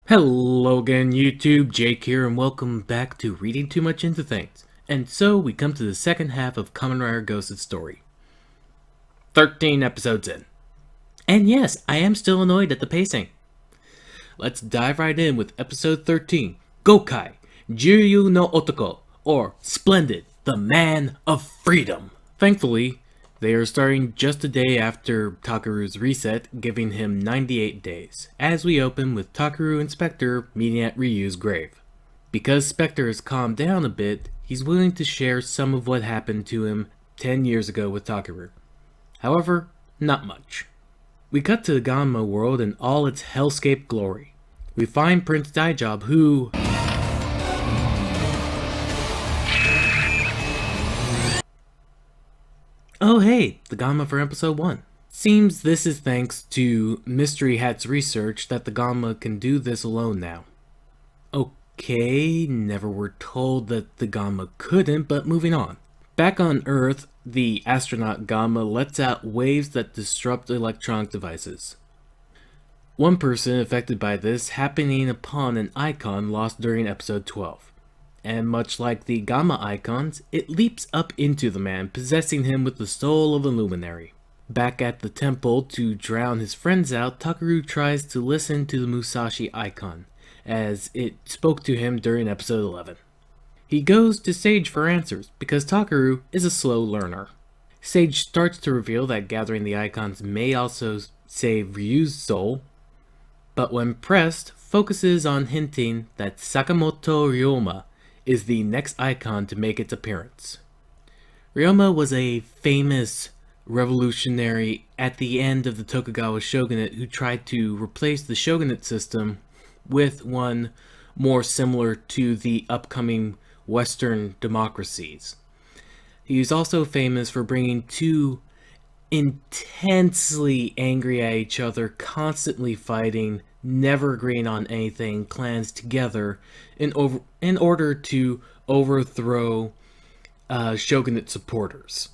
Hello again YouTube, Jake here, and welcome back to Reading Too Much Into Things. And so we come to the second half of Kamen Rider Ghost's story. 13 episodes in. And yes, I am still annoyed at the pacing. Let's dive right in with episode 13, Gokai, Jiryu no Otoko, or Splendid, the Man of Freedom. Thankfully, they are starting just a day after Takeru's reset, giving him 98 days, as we open with Takeru and Spectre meeting at Ryu's grave. Because Spectre has calmed down a bit, he's willing to share some of what happened to him 10 years ago with Takeru. However, not much. We cut to the Ganma world in all its hellscape glory. We find Prince Daijab, who... Oh hey, the Ganma for episode 1. Seems this is thanks to Mystery Hat's research that the Ganma can do this alone now. Okay, never were told that the Ganma couldn't, but moving on. Back on Earth, the astronaut Ganma lets out waves that disrupt electronic devices. One person affected by this happening upon an icon lost during episode 12. And much like the Gamma icons, it leaps up into the man, possessing him with the soul of a luminary. Back at the temple to drown his friends out, Takeru tries to listen to the Musashi icon, as it spoke to him during episode 11. He goes to Sage for answers, because Takeru is a slow learner. Sage starts to reveal that gathering the icons may also save Ryu's soul, but when pressed, focuses on hinting that Sakamoto Ryoma is the next icon to make its appearance. Ryoma was a famous revolutionary at the end of the Tokugawa shogunate who tried to replace the shogunate system with one more similar to the upcoming Western democracies. He is also famous for bringing two intensely angry at each other, constantly fighting, never agreeing on anything, clans together in order to overthrow shogunate supporters.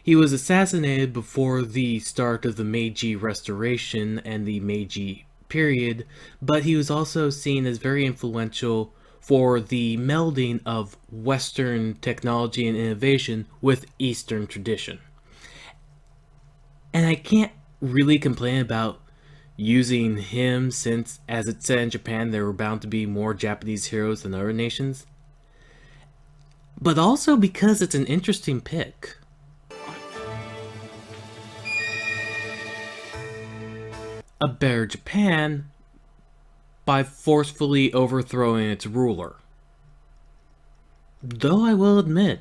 He was assassinated before the start of the Meiji Restoration and the Meiji period, but he was also seen as very influential for the melding of Western technology and innovation with Eastern tradition. And I can't really complain about using him since, as it said in Japan, there were bound to be more Japanese heroes than other nations. But also because it's an interesting pick. A better Japan by forcefully overthrowing its ruler. Though I will admit,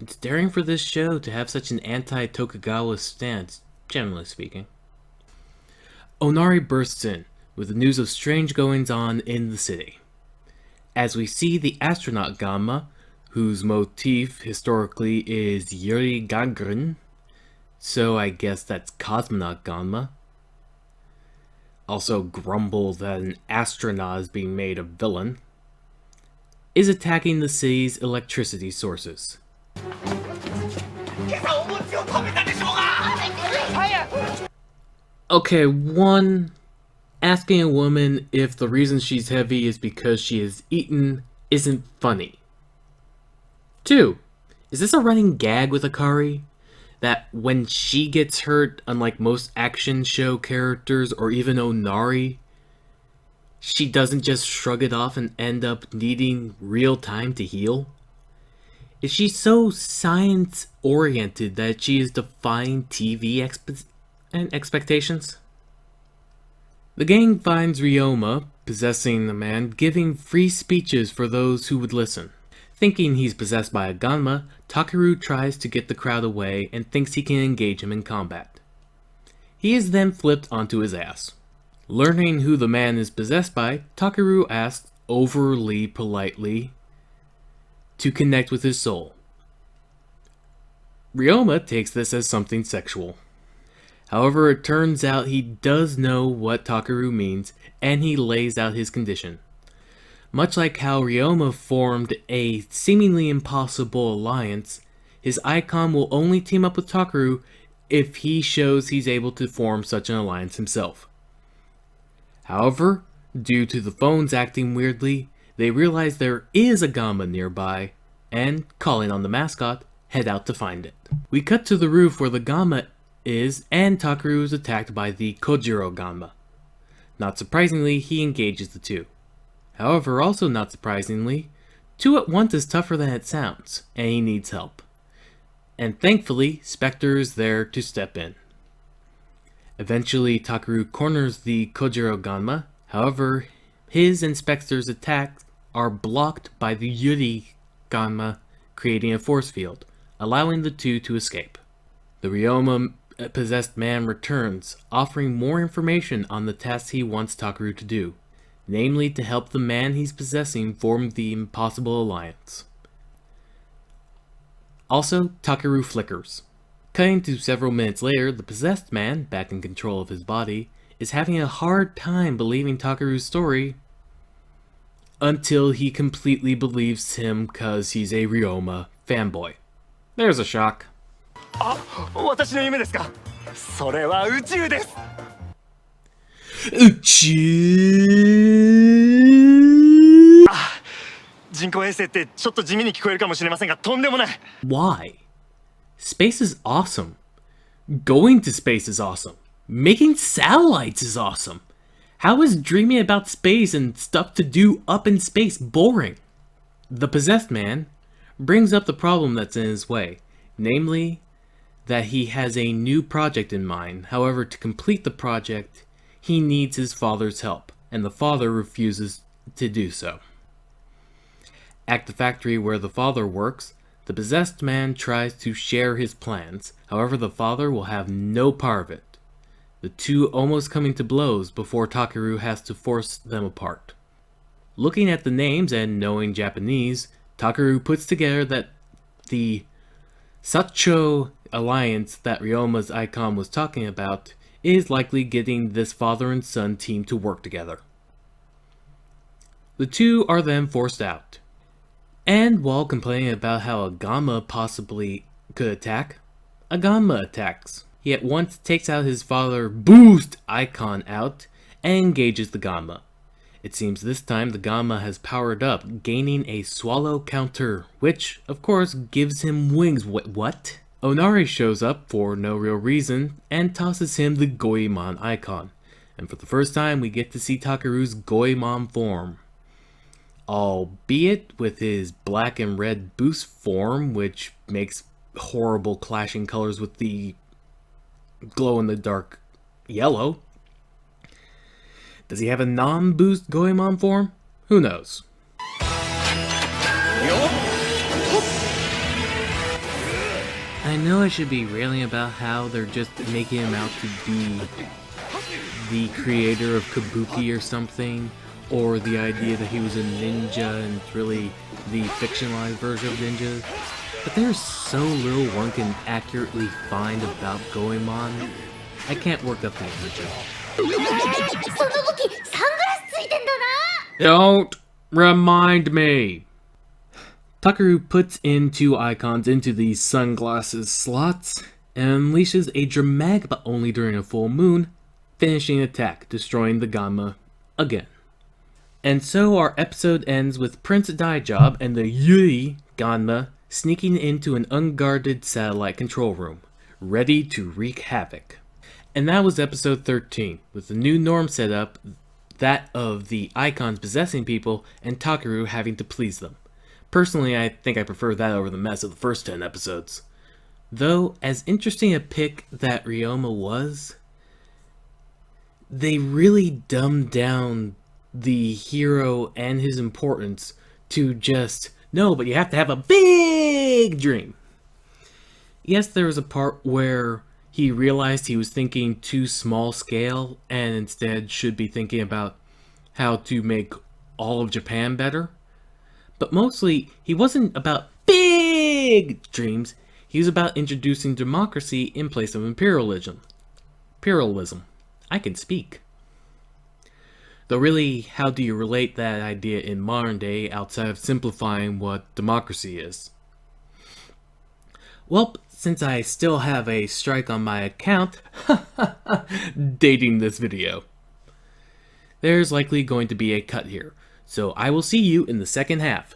it's daring for this show to have such an anti-Tokugawa stance, generally speaking. Onari bursts in with the news of strange goings-on in the city. As we see the astronaut Gamma, whose motif historically is Yuri Gagarin, so I guess that's cosmonaut Gamma. Also grumble that an astronaut is being made a villain, is attacking the city's electricity sources. Okay, one, asking a woman if the reason she's heavy is because she has eaten isn't funny. 2, is this a running gag with Akari? That when she gets hurt, unlike most action show characters or even Onari, she doesn't just shrug it off and end up needing real time to heal? Is she so science-oriented that she is defying TV expectations? The gang finds Ryoma, possessing the man, giving free speeches for those who would listen. Thinking he's possessed by a Ganma, Takeru tries to get the crowd away and thinks he can engage him in combat. He is then flipped onto his ass. Learning who the man is possessed by, Takeru asks, overly politely, to connect with his soul. Ryoma takes this as something sexual. However, it turns out he does know what Takeru means, and he lays out his condition. Much like how Ryoma formed a seemingly impossible alliance, his icon will only team up with Takeru if he shows he's able to form such an alliance himself. However, Due to the phones acting weirdly, they realize there is a Gamma nearby, and, calling on the mascot, head out to find it. We cut to the roof where the Gamma is, and Takaru is attacked by the Kojiro Gamma. Not surprisingly, he engages the two. However, also not surprisingly, 2 at once is tougher than it sounds, and he needs help. And thankfully, Spectre is there to step in. Eventually, Takaru corners the Kojiro Gamma. However, his and Spectre's attacks are blocked by the Yuri Gamma, creating a force field, allowing the two to escape. The Ryoma-possessed man returns, offering more information on the tasks he wants Takaru to do, namely to help the man he's possessing form the impossible alliance. Also, Takaru flickers. Cutting to several minutes later, the possessed man, back in control of his body, is having a hard time believing Takaru's story until he completely believes him cause he's a Ryoma fanboy. There's a shock. 私の夢ですか? それは宇宙です. 宇宙? 人工衛星ってちょっと地味に聞こえるかもしれませんが、とんでもない。 Why? Space is awesome. Going to space is awesome. Making satellites is awesome. How is dreaming about space and stuff to do up in space boring? The possessed man brings up the problem that's in his way, namely that he has a new project in mind. However, to complete the project, he needs his father's help, and the father refuses to do so. At the factory where the father works, the possessed man tries to share his plans. However, the father will have no part of it. The two almost coming to blows before Takaru has to force them apart. Looking at the names and knowing Japanese, Takaru puts together that the Sacho alliance that Ryoma's icon was talking about is likely getting this father and son team to work together. The two are then forced out. And while complaining about how a Gamma possibly could attack, a Gamma attacks. He at once takes out his father Boost icon out and engages the Gamma. It seems this time the Gamma has powered up, gaining a swallow counter, which, of course, gives him wings. What? Onari shows up for no real reason and tosses him the Goemon icon. And for the first time we get to see Takaru's Goemon form. Albeit with his black and red boost form, which makes horrible clashing colors with the glow-in-the-dark yellow. Does he have a non-boost Goemon form? Who knows? I know I should be railing about how they're just making him out to be the creator of Kabuki or something, or the idea that he was a ninja and it's really the fictionalized version of ninja. But there's so little one can accurately find about Goemon. I can't work up the energy. Don't remind me! Takaru puts in 2 icons into these sunglasses slots and unleashes a dramatic, but only during a full moon, finishing attack, destroying the Gamma again. And so our episode ends with Prince Daijob and the Yuri Gamma sneaking into an unguarded satellite control room, ready to wreak havoc. And that was episode 13, with the new norm set up, that of the icons possessing people and Takaru having to please them. Personally, I think I prefer that over the mess of the first 10 episodes. Though, as interesting a pick that Ryoma was, they really dumbed down the hero and his importance to just, no, but you have to have a big dream. Yes, there was a part where he realized he was thinking too small scale and instead should be thinking about how to make all of Japan better. But mostly, he wasn't about big dreams, he was about introducing democracy in place of imperialism. I can speak. Though really, how do you relate that idea in modern day outside of simplifying what democracy is? Well, since I still have a strike on my account, dating this video. there's likely going to be a cut here. So I will see you in the second half.